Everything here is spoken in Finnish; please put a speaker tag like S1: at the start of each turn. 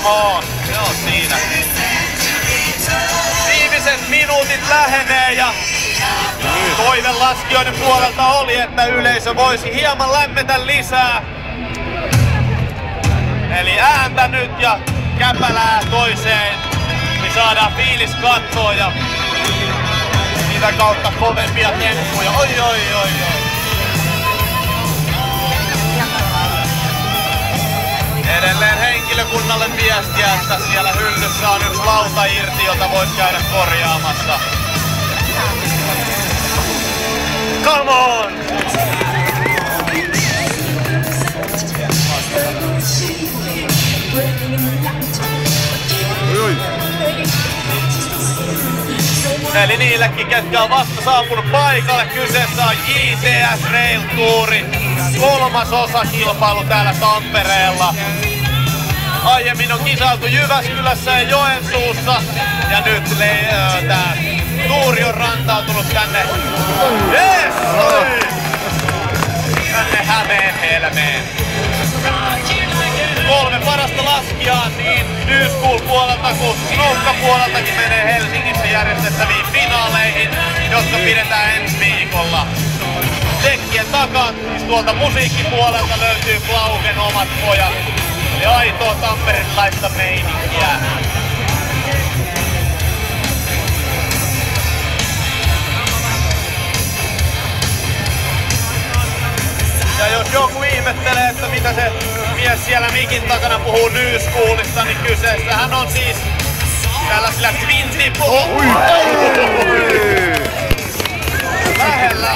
S1: come on. Se on siinä. Viimeiset minuutit lähenee ja toive laskijoiden puolelta oli, että yleisö voisi hieman lämmetä lisää. Eli ääntä nyt ja käpälää toiseen, niin saadaan fiilis katsoa ja sitä kautta kovempia temppuja. Oi. Edelleen henkilökunnalle viestiä, että siellä hyllyssä on yksi lauta irti, jota voisi käydä korjaamassa. Come on! Eli niillekin, ketkä on vasta saapunut paikalle, kyseessä on JTS Rail Touri, 3. osakilpailu täällä Tampereella. Aiemmin on kisailtu Jyväskylässä ja Joensuussa ja nyt tää tuuri on rantautunut tänne tänne Hämeenhelmeen. 3 parasta laskijaa niin Newschool puolelta kuin Snukka puoleltakin menee Helsingissä järjestettäviin finaaleihin, jotka pidetään ensi viikolla. Dekkien takaa, siis tuolta musiikkipuolelta löytyy Klaugen omat pojat. Eli aitoa tamperilaista meininkiä. Ja jos joku ihmettelee, että mitä se mies siellä mikin takana puhuu Newschoolista, niin kyseessähän on siis tällaisilla Twin Tip. Lähellä